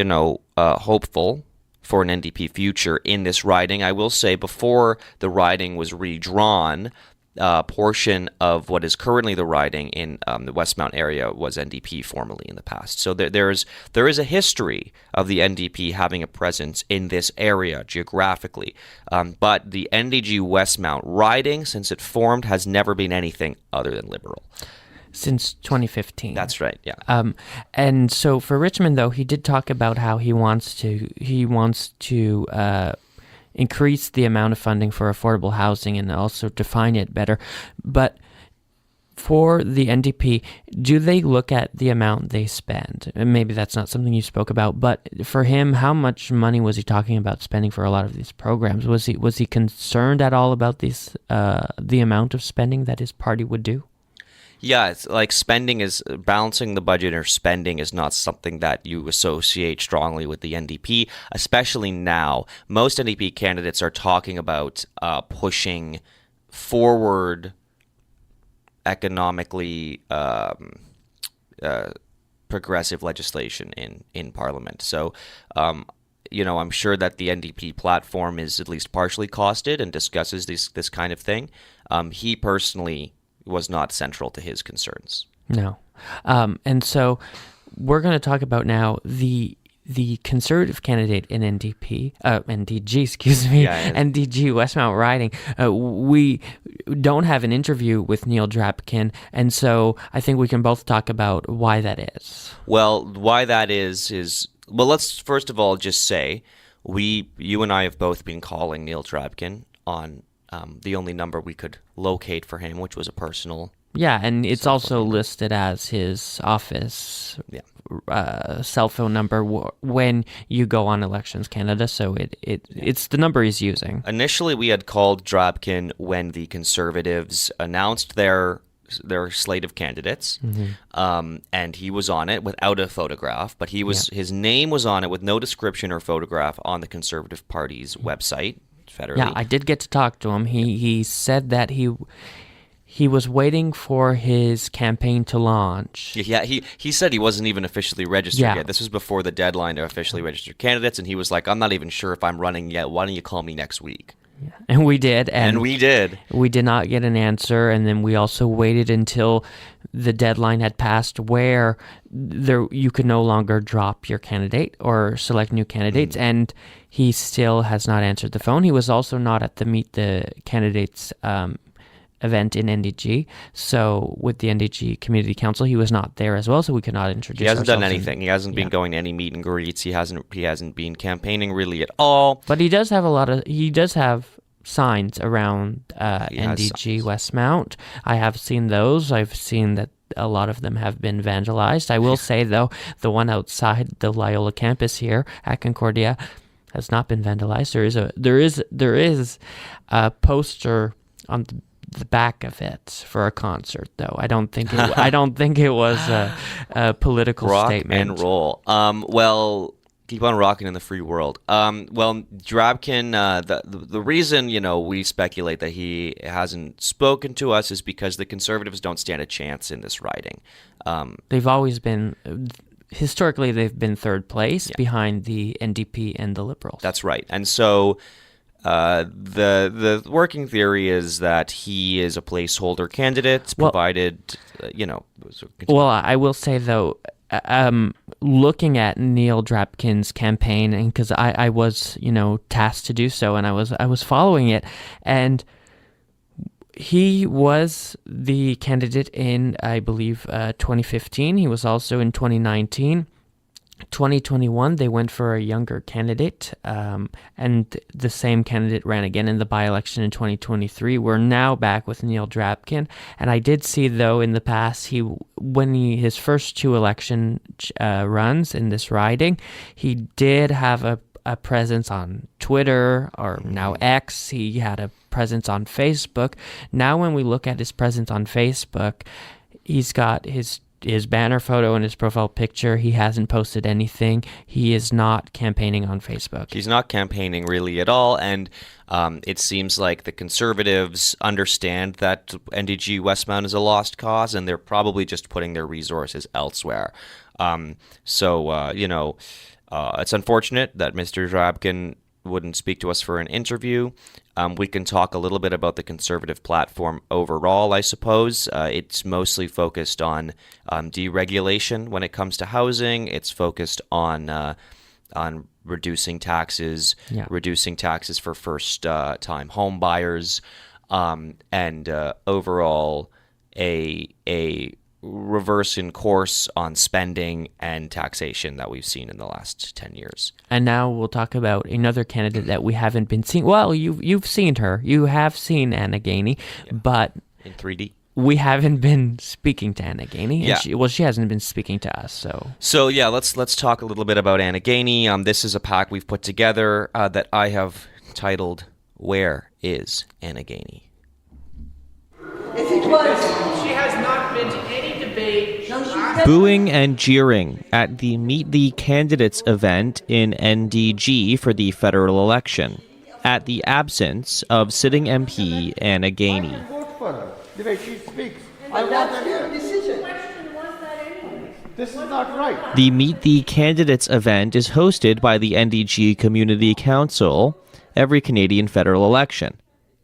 hopeful for an NDP future in this riding. I will say, before the riding was redrawn, portion of what is currently the riding in the Westmount area was NDP formerly in the past. So there is a history of the NDP having a presence in this area geographically. But the NDG Westmount riding, since it formed, has never been anything other than Liberal. Since 2015. That's right, yeah. And so for Richmond, though, he did talk about how he wants to increase the amount of funding for affordable housing and also define it better. But for the NDP, do they look at the amount they spend? And maybe that's not something you spoke about, but for him, how much money was he talking about spending for a lot of these programs? Was he concerned at all about these the amount of spending that his party would do? Yeah, it's like balancing the budget or spending is not something that you associate strongly with the NDP, especially now. Most NDP candidates are talking about pushing forward economically progressive legislation in Parliament. So, I'm sure that the NDP platform is at least partially costed and discusses this kind of thing. He personally was not central to his concerns. No. And so we're going to talk about now the Conservative candidate in NDG, NDG Westmount riding. We don't have an interview with Neil Drapkin, and so I think we can both talk about why that is. Well, why that is let's first of all just say you and I have both been calling Neil Drapkin on the only number we could locate for him, which was a personal. Yeah, and it's also listed as his office cell phone number when you go on Elections Canada, so it's the number he's using. Initially, we had called Drapkin when the Conservatives announced their slate of candidates, and he was on it without a photograph, but his name was on it with no description or photograph on the Conservative Party's website. Federally. Yeah, I did get to talk to him. He said that he was waiting for his campaign to launch. Yeah, he said he wasn't even officially registered yet. This was before the deadline to officially register candidates, and he was like, I'm not even sure if I'm running yet. Why don't you call me next week? Yeah. And we did. And we did. We did not get an answer, and then we also waited until the deadline had passed where you could no longer drop your candidate or select new candidates, and he still has not answered the phone. He was also not at the Meet the Candidates event in NDG. So with the NDG Community Council, he was not there as well, so we could not introduce. He hasn't done ourselves anything. He hasn't been going to any meet and greets. He hasn't been campaigning really at all. But he does have signs around NDG Westmount. I have seen those. I've seen that a lot of them have been vandalized. I will say, though, the one outside the Loyola campus here at Concordia has not been vandalized. There is a poster on the back of it for a concert, though. I don't think it was a political statement. Rock and roll. Well, keep on rocking in the free world. Well, Drabkin, the reason, we speculate that he hasn't spoken to us is because the Conservatives don't stand a chance in this riding. They've always been, historically, they've been third place behind the NDP and the Liberals. That's right. And so the working theory is that he is a placeholder candidate, provided, Well, I will say, though, looking at Neil Drabkin's campaign, and because I was tasked to do so, and I was following it, and he was the candidate in, I believe, 2015. He was also in 2019. 2021, they went for a younger candidate, and the same candidate ran again in the by-election in 2023. We're now back with Neil Drabkin, and I did see, though, in the past, his first two election runs in this riding, he did have a presence on Twitter, or now X. He had a presence on Facebook. Now, when we look at his presence on Facebook, he's got his banner photo and his profile picture. He hasn't posted anything. He is not campaigning on Facebook. He's not campaigning really at all, and it seems like the Conservatives understand that NDG Westmount is a lost cause, and they're probably just putting their resources elsewhere. It's unfortunate that Mr. Drabkin wouldn't speak to us for an interview. We can talk a little bit about the Conservative platform overall, I suppose. It's mostly focused on deregulation when it comes to housing. It's focused on reducing taxes, reducing taxes for first-time home buyers, and overall a reverse in course on spending and taxation that we've seen in the last 10 years. And now we'll talk about another candidate that we haven't been seeing. Well, you've seen her. You have seen Anna Gainey, but in 3D. We haven't been speaking to Anna Gainey. Yeah. She hasn't been speaking to us. So yeah, let's talk a little bit about Anna Gainey. This is a pack we've put together that I have titled, "Where is Anna Gainey?" She has not been to any debate. Booing and jeering at the Meet the Candidates event in NDG for the federal election, at the absence of sitting MP Anna Gainey. I vote for her the way she speaks. I want her decision. This is not right. The Meet the Candidates event is hosted by the NDG Community Council every Canadian federal election.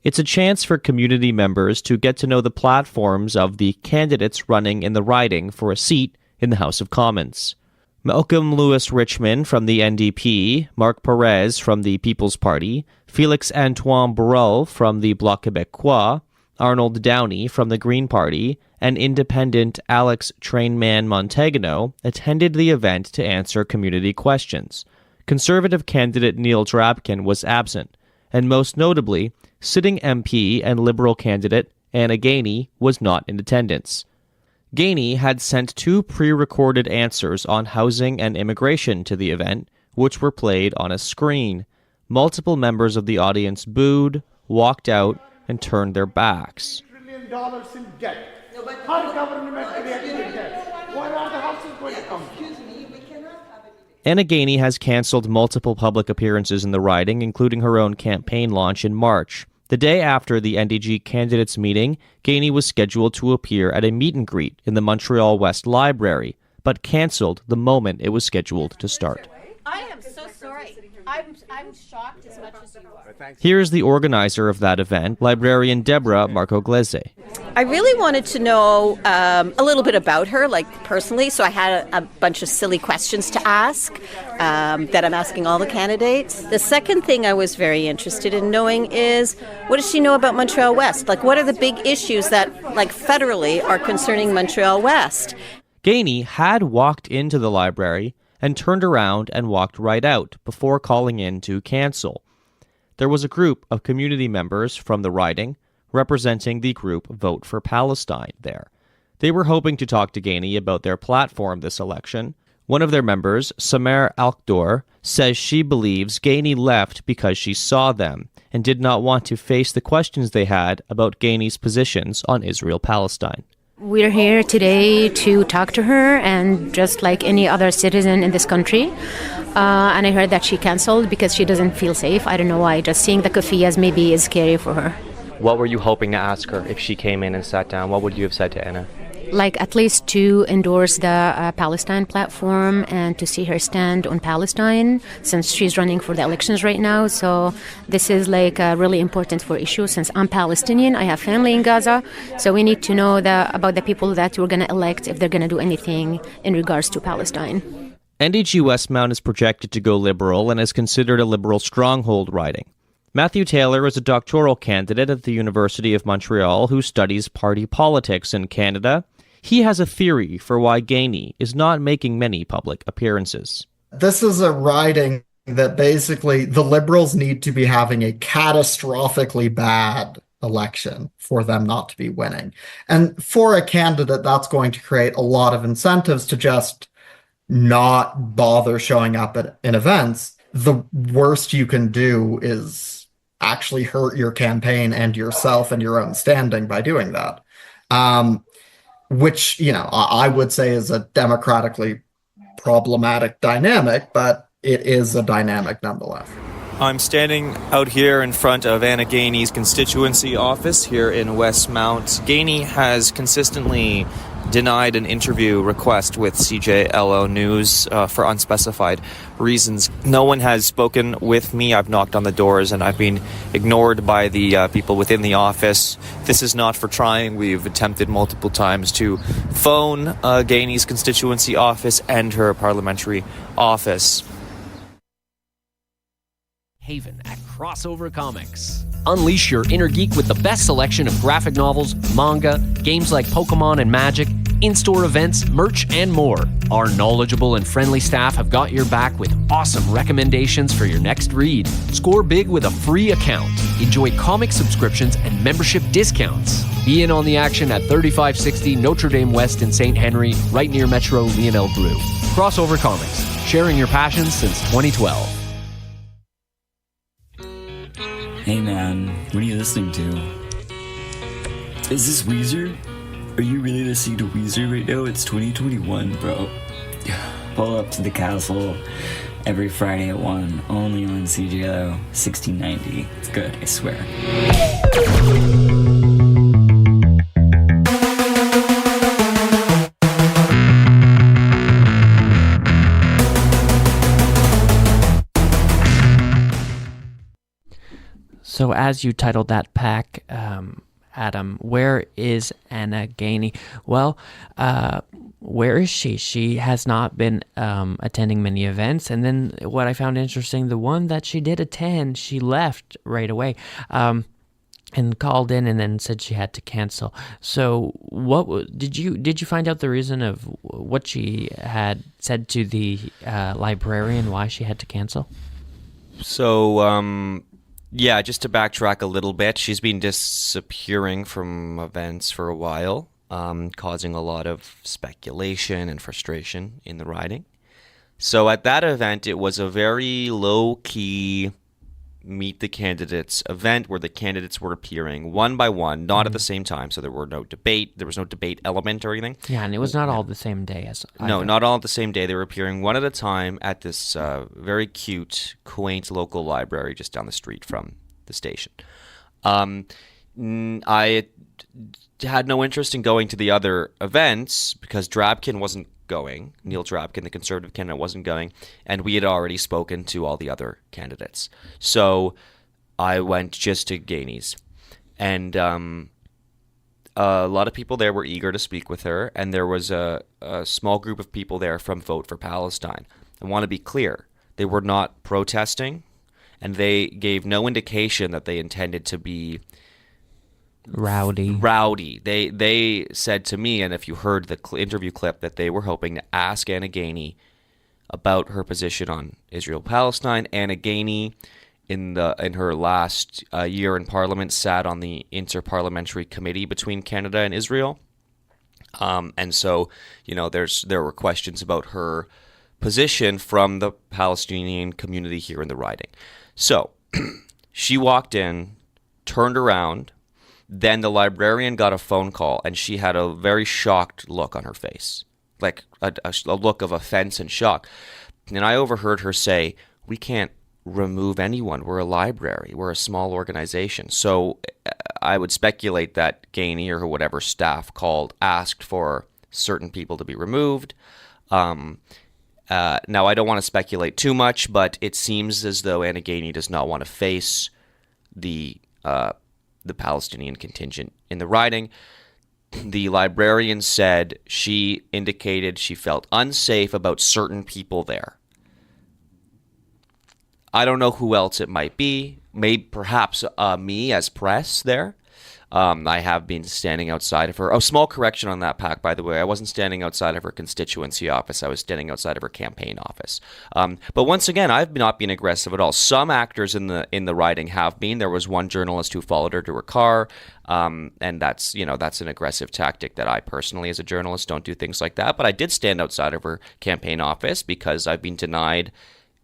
It's a chance for community members to get to know the platforms of the candidates running in the riding for a seat in the House of Commons. Malcolm Lewis Richmond from the NDP, Marc Perez from the People's Party, Félix-Antoine Brault from the Bloc Québécois, Arnold Downey from the Green Party, and independent Alex Trainman Montegno attended the event to answer community questions. Conservative candidate Neil Drabkin was absent, and most notably, sitting MP and Liberal candidate Anna Gainey was not in attendance. Gainey had sent 2 pre-recorded answers on housing and immigration to the event, which were played on a screen. Multiple members of the audience booed, walked out, and turned their backs. $1 trillion in debt. How government creating debt? What are the houses going to come? Anna Gainey has cancelled multiple public appearances in the riding, including her own campaign launch in March. The day after the NDG candidates meeting, Gainey was scheduled to appear at a meet and greet in the Montreal West Library, but cancelled the moment it was scheduled to start. I am so sorry. I'm shocked as much as you are. Here's the organizer of that event, librarian Deborah Marcoglese. I really wanted to know a little bit about her, like personally. So I had a bunch of silly questions to ask that I'm asking all the candidates. The second thing I was very interested in knowing is, what does she know about Montreal West? Like, what are the big issues that, like, federally are concerning Montreal West? Gainey had walked into the library and turned around and walked right out before calling in to cancel. There was a group of community members from the riding representing the group Vote for Palestine there. They were hoping to talk to Gainey about their platform this election. One of their members, Samer Alkdor, says she believes Gainey left because she saw them and did not want to face the questions they had about Gainey's positions on Israel-Palestine. We're here today to talk to her, and just like any other citizen in this country. And I heard that she canceled because she doesn't feel safe. I don't know why. Just seeing the kafiyas maybe is scary for her. What were you hoping to ask her if she came in and sat down? What would you have said to Anna? Like, at least to endorse the Palestine platform and to see her stand on Palestine, since she's running for the elections right now. So this is like really important for issue. Since I'm Palestinian, I have family in Gaza, so we need to know about the people that we're going to elect, if they're going to do anything in regards to Palestine. NDG Westmount is projected to go Liberal and is considered a Liberal stronghold riding. Matthew Taylor is a doctoral candidate at the University of Montreal who studies party politics in Canada. He has a theory for why Gainey is not making many public appearances. This is a riding that basically the Liberals need to be having a catastrophically bad election for them not to be winning. And for a candidate, that's going to create a lot of incentives to just not bother showing up in events. The worst you can do is actually hurt your campaign and yourself and your own standing by doing that. Which, I would say is a democratically problematic dynamic, but it is a dynamic nonetheless. I'm standing out here in front of Anna Gainey's constituency office here in Westmount. Gainey has consistently denied an interview request with CJLO News for unspecified reasons. No one has spoken with me. I've knocked on the doors and I've been ignored by the people within the office. This is not for trying. We've attempted multiple times to phone Gainey's constituency office and her parliamentary office. Haven at Crossover Comics. Unleash your inner geek with the best selection of graphic novels, manga, games like Pokemon and Magic, in-store events, merch, and more. Our knowledgeable and friendly staff have got your back with awesome recommendations for your next read. Score big with a free account. Enjoy comic subscriptions and membership discounts. Be in on the action at 3560 Notre Dame West in St. Henry, right near Metro Lionel Bleu. Crossover Comics, sharing your passions since 2012. Hey man, what are you listening to? Is this Weezer? Are you really listening to Weezer right now? It's 2021, bro. Pull up to the castle every Friday at 1, only on CJLO 1690. It's good, I swear. So as you titled that pack, Adam, where is Anna Gainey? Well, where is she? She has not been attending many events. And then what I found interesting, the one that she did attend, she left right away and called in and then said she had to cancel. So what did you find out the reason of what she had said to the librarian, why she had to cancel? So, yeah, just to backtrack a little bit, she's been disappearing from events for a while, causing a lot of speculation and frustration in the riding. So at that event, it was a very low-key meet the candidates event where the candidates were appearing one by one, not at the same time. So there was no debate element or anything. Yeah, and it was not all the same day as No, not all at the same day. They were appearing one at a time at this very cute, quaint local library just down the street from the station. I had no interest in going to the other events because Drabkin wasn't going. Neil Drabkin, the Conservative candidate, wasn't going, and we had already spoken to all the other candidates. So I went just to Gainey's. And a lot of people there were eager to speak with her, and there was a small group of people there from Vote for Palestine. I want to be clear. They were not protesting, and they gave no indication that they intended to be rowdy. They said to me, and if you heard the interview clip, that they were hoping to ask Anna Gainey about her position on Israel-Palestine. Anna Gainey, in her last year in Parliament, sat on the Interparliamentary Committee between Canada and Israel, and so there were questions about her position from the Palestinian community here in the riding. So she walked in, turned around. Then the librarian got a phone call, and she had a very shocked look on her face, like a look of offense and shock. And I overheard her say, "We can't remove anyone. We're a library. We're a small organization." So I would speculate that Gainey or whatever staff asked for certain people to be removed. Now, I don't want to speculate too much, but it seems as though Anna Gainey does not want to face the Palestinian contingent in the riding. The librarian said she indicated she felt unsafe about certain people there. I don't know who else it might be. Maybe perhaps me as press there. I have been standing outside of her. Oh, small correction on that, Pac, by the way. I wasn't standing outside of her constituency office. I was standing outside of her campaign office. But once again, I've not been aggressive at all. Some actors in the riding have been. There was one journalist who followed her to her car, and that's an aggressive tactic that I personally, as a journalist, don't do things like that. But I did stand outside of her campaign office because I've been denied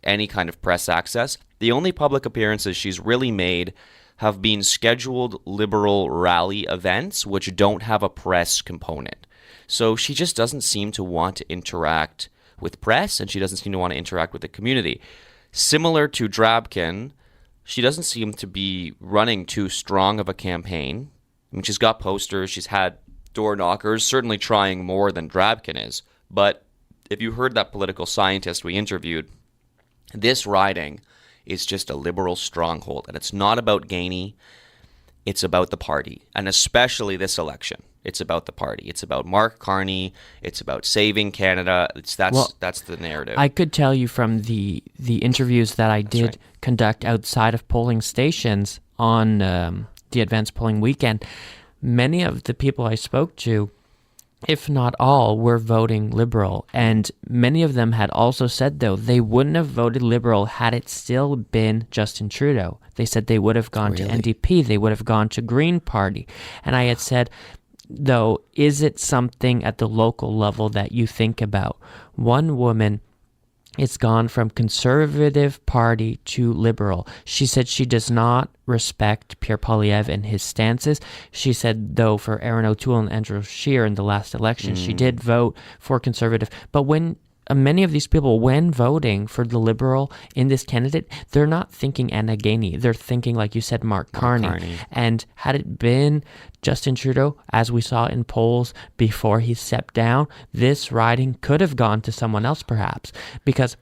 any kind of press access. The only public appearances she's really made have been scheduled liberal rally events which don't have a press component. So she just doesn't seem to want to interact with press, and she doesn't seem to want to interact with the community. Similar to Drabkin, she doesn't seem to be running too strong of a campaign. I mean, she's got posters, she's had door knockers, certainly trying more than Drabkin is. But if you heard that political scientist we interviewed, this riding is just a liberal stronghold, and it's not about Gainey, it's about the party, and especially this election. It's about the party. It's about Mark Carney. It's about saving Canada. That's the narrative. I could tell you from the interviews that I did conduct outside of polling stations on the advanced polling weekend, many of the people I spoke to, if not all, were voting Liberal. And many of them had also said, though, they wouldn't have voted Liberal had it still been Justin Trudeau. They said they would have gone to NDP. They would have gone to Green Party. And I had said, though, is it something at the local level that you think about? One woman, it's gone from Conservative Party to Liberal. She said she does not respect Pierre Poilievre and his stances. She said, though, for Aaron O'Toole and Andrew Scheer in the last election, she did vote for Conservative. But when many of these people, when voting for the Liberal in this candidate, they're not thinking Anna Gainey. They're thinking, like you said, Mark Carney. And had it been Justin Trudeau, as we saw in polls before he stepped down, this riding could have gone to someone else perhaps, because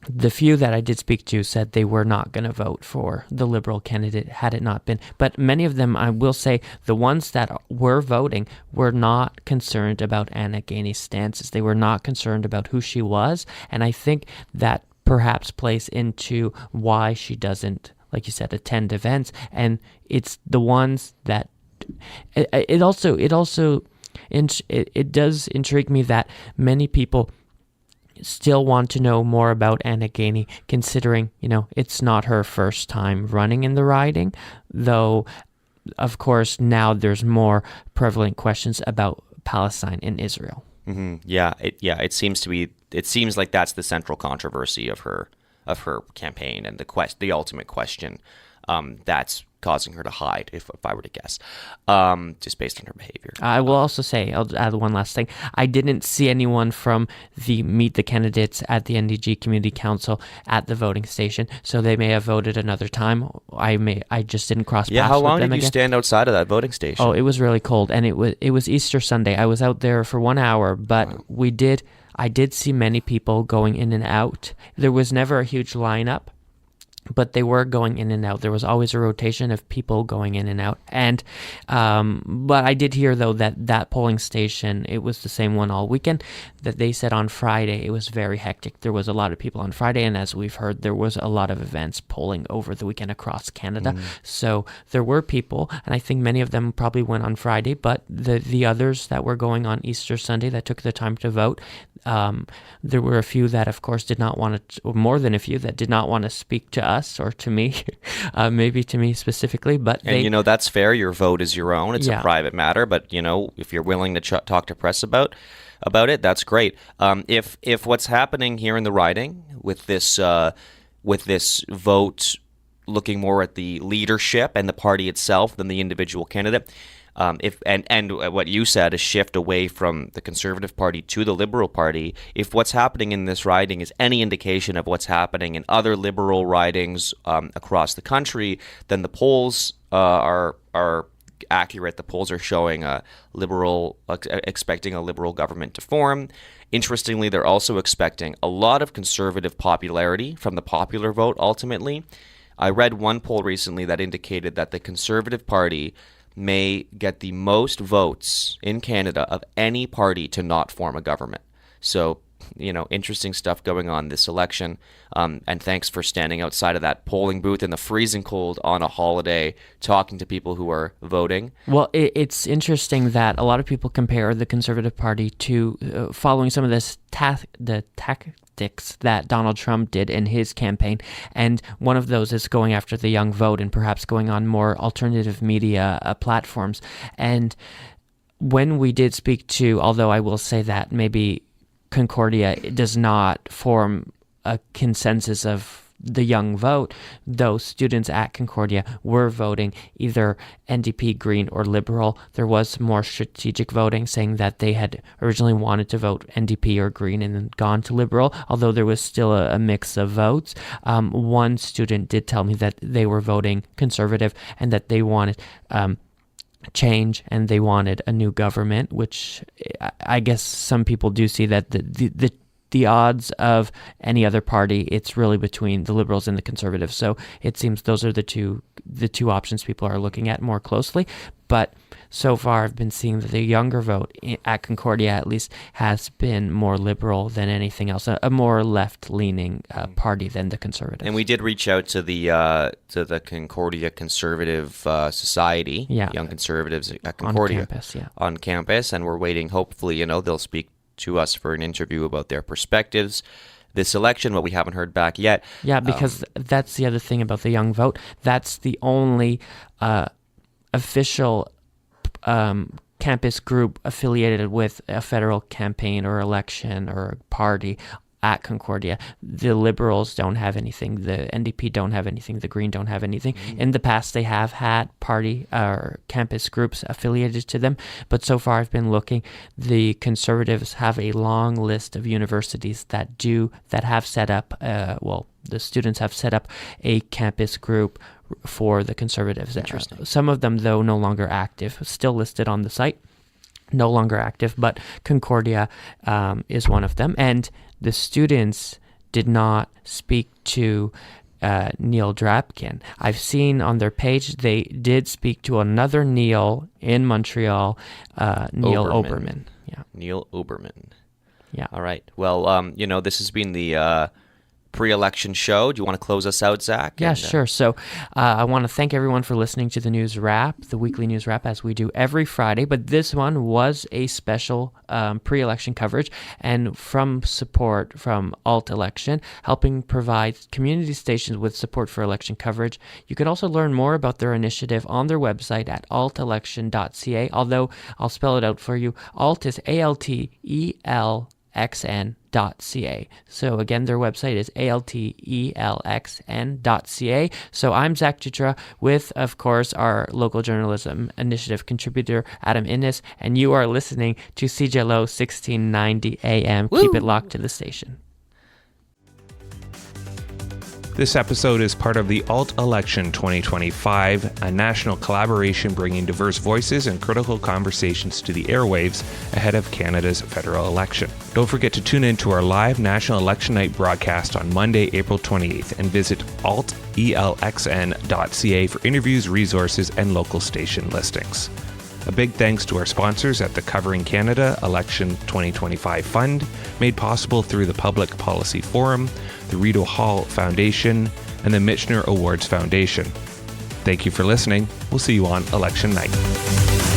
the few that I did speak to said they were not going to vote for the Liberal candidate had it not been. But many of them, I will say, the ones that were voting were not concerned about Anna Gainey's stances. They were not concerned about who she was. And I think that perhaps plays into why she doesn't, like you said, attend events. And it's the ones that it does intrigue me that many people still want to know more about Anna Gainey, considering, it's not her first time running in the riding, though, of course, now there's more prevalent questions about Palestine and Israel. Mm-hmm. It seems like that's the central controversy of her campaign, and the ultimate question that's causing her to hide, if I were to guess, just based on her behavior. I will also say, I'll add one last thing. I didn't see anyone from the Meet the Candidates at the NDG Community Council at the voting station, so they may have voted another time. I just didn't cross paths with them again. How long did you stand outside of that voting station? Oh, it was really cold, and it was Easter Sunday. I was out there for 1 hour, but I did see many people going in and out. There was never a huge lineup. but they were going in and out. There was always a rotation of people going in and out. And but I did hear, though, that polling station, it was the same one all weekend, that they said on Friday it was very hectic. There was a lot of people on Friday, and as we've heard, there was a lot of events polling over the weekend across Canada. So there were people, and I think many of them probably went on Friday, but the others that were going on Easter Sunday that took the time to vote, there were a few that, of course, did not want to, or more than a few that did not want to speak to us or to me, maybe to me specifically. But that's fair. Your vote is your own. It's a private matter. But if you're willing to talk to press about it, that's great. If what's happening here in the riding with this vote looking more at the leadership and the party itself than the individual candidate. And what you said, a shift away from the Conservative Party to the Liberal Party, if what's happening in this riding is any indication of what's happening in other Liberal ridings across the country, then the polls are accurate. The polls are showing expecting a Liberal government to form. Interestingly, they're also expecting a lot of Conservative popularity from the popular vote ultimately. I read one poll recently that indicated that the Conservative Party may get the most votes in Canada of any party to not form a government. So, interesting stuff going on this election. And thanks for standing outside of that polling booth in the freezing cold on a holiday, talking to people who are voting. Well, it's interesting that a lot of people compare the Conservative Party to following some of the tactics that Donald Trump did in his campaign, and one of those is going after the young vote and perhaps going on more alternative media platforms. And when we did speak to, although I will say that maybe Concordia does not form a consensus of the young vote, though students at Concordia were voting either NDP, Green, or Liberal. There was more strategic voting, saying that they had originally wanted to vote NDP or Green and then gone to Liberal, although there was still a mix of votes. One student did tell me that they were voting Conservative and that they wanted change and they wanted a new government, which I guess some people do see that the odds of any other party, it's really between the Liberals and the Conservatives. So it seems those are the two options people are looking at more closely. But so far, I've been seeing that the younger vote at Concordia, at least, has been more liberal than anything else, a more left-leaning party than the Conservatives. And we did reach out to the Concordia Conservative Society, Young Conservatives at Concordia, on campus, and we're waiting. Hopefully, they'll speak to us for an interview about their perspectives this election, but we haven't heard back yet. Yeah, because that's the other thing about the young vote. That's the only official campus group affiliated with a federal campaign or election or party at Concordia. The Liberals don't have anything, the NDP don't have anything, the Green don't have anything. In the past, they have had party or campus groups affiliated to them, but so far I've been looking, the Conservatives have a long list of universities that have set up, the students have set up a campus group for the Conservatives. Interesting. Some of them, though, no longer active, still listed on the site, no longer active, but Concordia is one of them. And the students did not speak to Neil Drapkin. I've seen on their page they did speak to another Neil in Montreal, Neil Oberman. Yeah, Neil Oberman. Yeah. All right. Well, this has been the pre-election show. Do you want to close us out, Zach? Yeah, sure. So I want to thank everyone for listening to the news wrap, the weekly news wrap, as we do every Friday. But this one was a special pre-election coverage, and from support from AltElxn, helping provide community stations with support for election coverage. You could also learn more about their initiative on their website at altelxn.ca, although I'll spell it out for you. Alt is AltElxn.ca. So again, their website is AltElxn.ca. So I'm Zach Dutra with, of course, our local journalism initiative contributor, Adam Innes, and you are listening to CJLO 1690 AM. Woo! Keep it locked to the station. This episode is part of the AltElxn 2025, a national collaboration bringing diverse voices and critical conversations to the airwaves ahead of Canada's federal election. Don't forget to tune in to our live National Election Night broadcast on Monday, April 28th, and visit AltElxn.ca for interviews, resources, and local station listings. A big thanks to our sponsors at the Covering Canada Election 2025 Fund, made possible through the Public Policy Forum, the Rideau Hall Foundation, and the Michener Awards Foundation. Thank you for listening. We'll see you on election night.